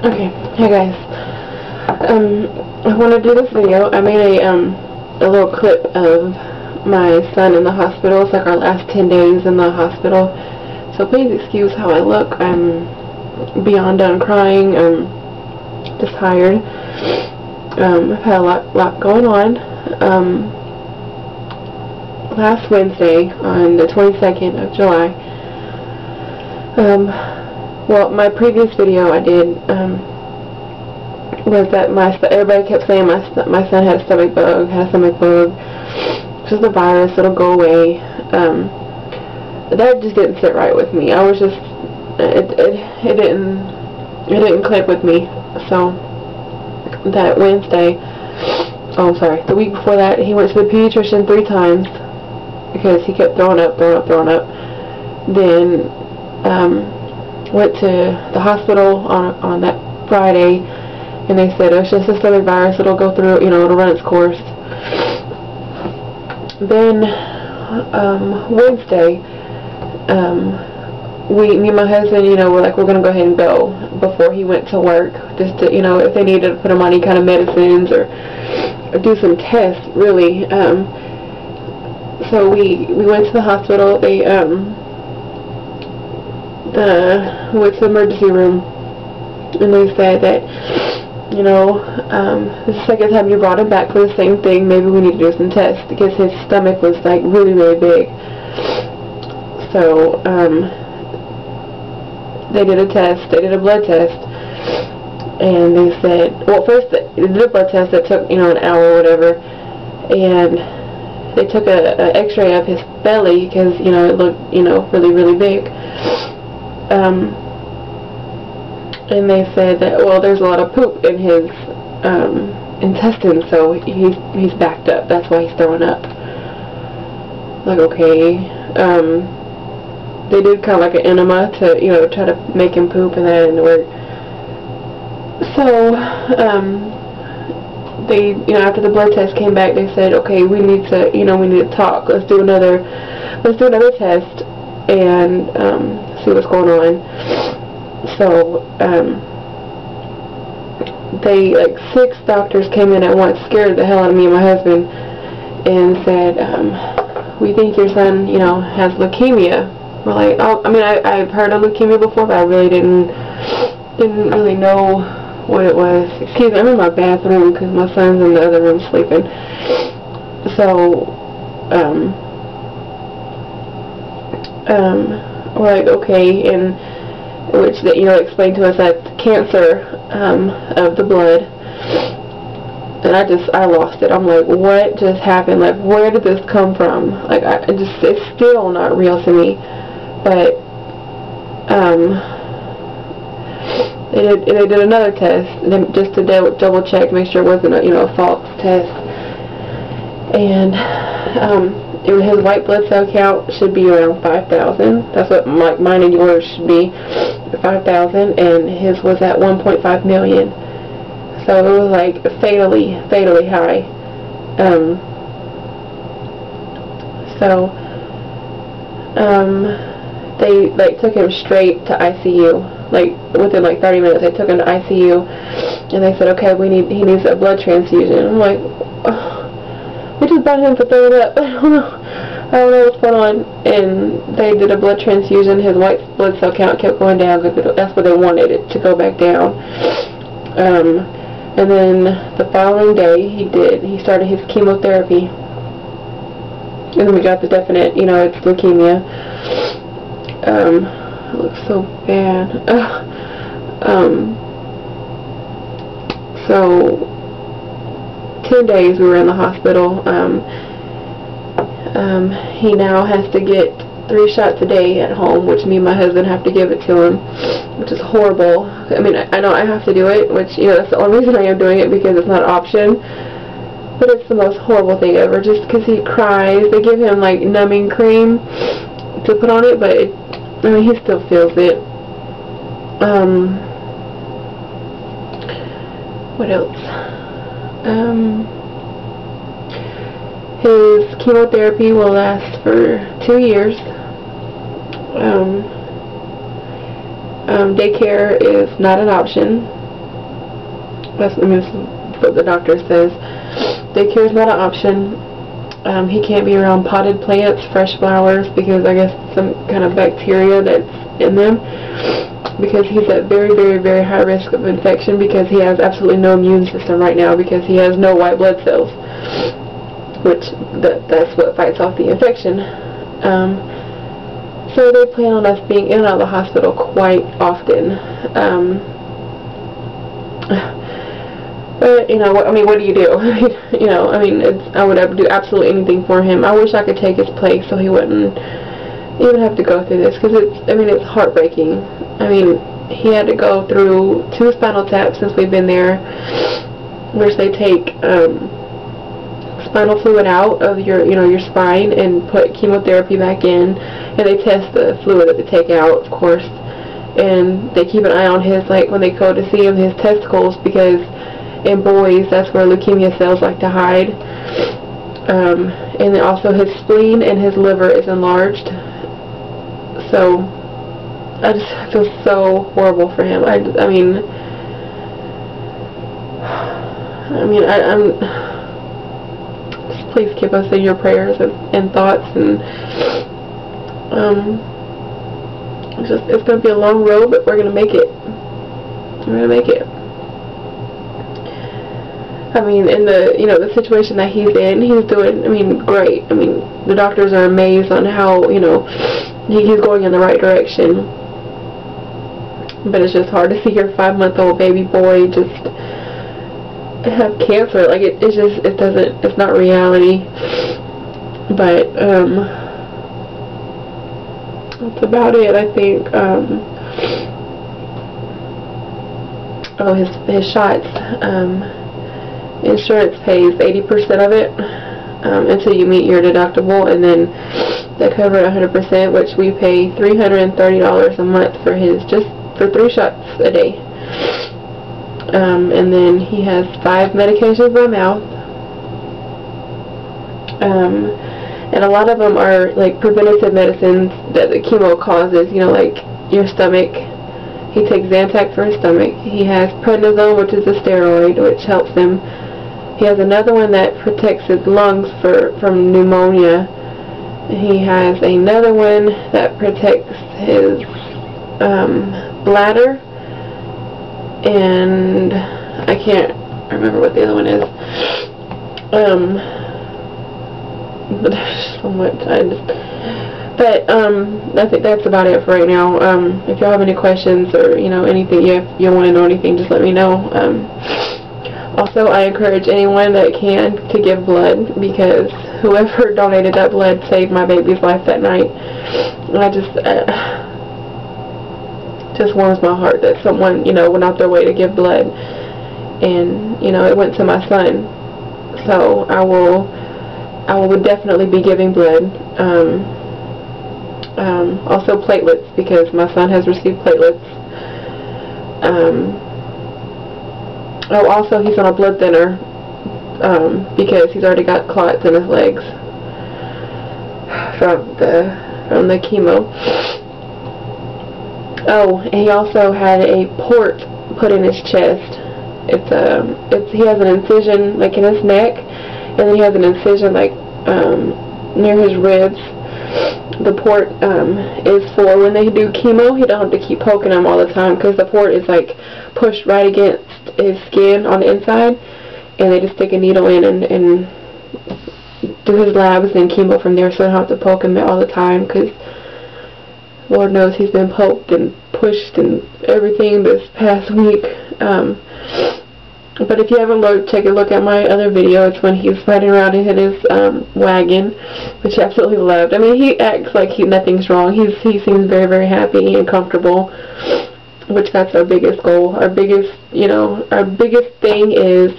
Okay, hey guys. I want to do this video. I made a little clip of my son in the hospital. It's like our last 10 days in the hospital. So please excuse how I look. I'm beyond done crying. I'm just tired. I've had a lot going on. Last Wednesday, on the 22nd of July, well, my previous video I did, was that everybody kept saying my son had a stomach bug, It's just a virus, it'll go away. That just didn't sit right with me. I was just, it didn't click with me. So, that Wednesday, the week before that, he went to the pediatrician 3 times, because he kept throwing up. Then, went to the hospital on that Friday, and they said, oh, it's just a stomach virus, it'll go through, it'll run its course. Then, Wednesday, me and my husband, we're like, we're going to go ahead and go before he went to work, just to, if they needed to put him on any kind of medicines or do some tests, really. So we went to the hospital. They, went to the emergency room, and they said that, this is the second time you brought him back for the same thing. Maybe we need to do some tests, because his stomach was like really, really big. So they did a test. They did a blood test, and they said, well, first they did a blood test that took an hour or whatever, and they took an X-ray of his belly, because it looked really, really big. And they said that, well, there's a lot of poop in his intestines, so he's backed up. That's why he's throwing up. Like, okay. They did kind of like an enema to try to make him poop, and that didn't work. So they after the blood test came back, they said, okay, we need to talk. Let's do another test and see what's going on. So, they, like, 6 doctors came in at once, scared the hell out of me and my husband, and said, we think your son, has leukemia. We're like, oh, I mean, I've heard of leukemia before, but I really didn't really know what it was. Excuse me, I'm in my bathroom, because my son's in the other room sleeping. So, we're like, okay, and which that explained to us that cancer of the blood, and I lost it. I'm like, what just happened? Like, where did this come from? Like, it's still not real to me. But they did another test, just to double check, make sure it wasn't a false test, and his white blood cell count should be around 5,000. That's what mine and yours should be, 5,000, and his was at 1.5 million. So it was like fatally high. They took him straight to ICU. Like, within like 30 minutes, they took him to ICU, and they said, okay, he needs a blood transfusion. I'm like, oh. We just brought him for throwing up. I don't know what's going on. And they did a blood transfusion. His white blood cell count kept going down, because that's what they wanted it to go back down. And then the following day, he started his chemotherapy. And then we got the definite, it's leukemia. It looks so bad. So 10 days we were in the hospital. He now has to get 3 shots a day at home, which me and my husband have to give it to him, which is horrible. I mean, I know I have to do it, which, that's the only reason I am doing it, because it's not an option. But it's the most horrible thing ever, just because he cries. They give him, like, numbing cream to put on it, but he still feels it. What else? His chemotherapy will last for 2 years. Daycare is not an option. That's, I mean, this is what the doctor says. Daycare is not an option. He can't be around potted plants, fresh flowers, because I guess some kind of bacteria that's in them. Because he's at very, very, very high risk of infection, because he has absolutely no immune system right now, because he has no white blood cells, which that's what fights off the infection. So they plan on us being in and out of the hospital quite often. But, you know, I mean, what do you do? You know, I mean, I would do absolutely anything for him. I wish I could take his place so he wouldn't even have to go through this, because it's heartbreaking. I mean, he had to go through 2 spinal taps since we've been there, which they take spinal fluid out of your spine and put chemotherapy back in, and they test the fluid that they take out, of course, and they keep an eye on his, like, when they go to see him, his testicles, because in boys, that's where leukemia cells like to hide. And then also his spleen and his liver is enlarged. So I just feel so horrible for him. I'm just please keep us in your prayers and thoughts, and it's going to be a long road, but we're going to make it. We're going to make it. I mean, in the situation that he's in, he's doing, great. I mean, the doctors are amazed on how, he's going in the right direction. But it's just hard to see your 5-month-old baby boy just have cancer. Like, it's not reality. But, that's about it, I think. His shots, insurance pays 80% of it until you meet your deductible, and then they cover it 100%, which we pay $330 a month for just for 3 shots a day. And then he has 5 medications by mouth, and a lot of them are like preventative medicines that the chemo causes, like your stomach. He takes Zantac for his stomach. He has prednisone, which is a steroid, which helps him. He has another one that protects his lungs from pneumonia. He has another one that protects his bladder, and I can't remember what the other one is. But there's so much. I think that's about it for right now. If y'all have any questions or anything, you want to know anything, just let me know. Also, I encourage anyone that can to give blood, because whoever donated that blood saved my baby's life that night. And I just warms my heart that someone, went out their way to give blood, and it went to my son. So I will definitely be giving blood. Also platelets, because my son has received platelets. Also he's on a blood thinner because he's already got clots in his legs from the chemo. Oh, and he also had a port put in his chest. He has an incision like in his neck, and then he has an incision like near his ribs. The port is for when they do chemo. He don't have to keep poking him all the time, because the port is like pushed right against his skin on the inside, and they just stick a needle in and do his labs and chemo from there, so they don't have to poke him all the time, because Lord knows he's been poked and pushed and everything this past week. But if you haven't looked, take a look at my other video. It's when he's riding around in his wagon, which I absolutely loved. I mean, he acts like nothing's wrong. He seems very, very happy and comfortable, which that's our biggest goal. Our biggest thing is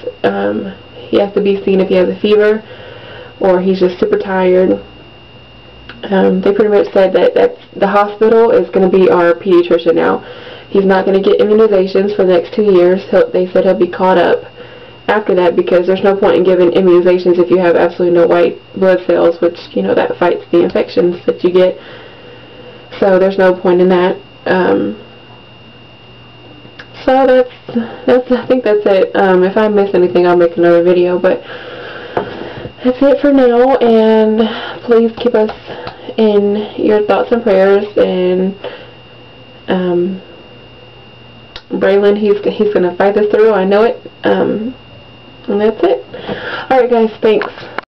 he has to be seen if he has a fever or he's just super tired. They pretty much said that the hospital is going to be our pediatrician now. He's not going to get immunizations for the next 2 years. They said he'll be caught up after that, because there's no point in giving immunizations if you have absolutely no white blood cells, which, that fights the infections that you get. So there's no point in that. So I think that's it. If I miss anything, I'll make another video, but that's it for now, and please keep us in your thoughts and prayers, and Braylon, he's gonna fight this through, I know it, and that's it. Alright guys, thanks.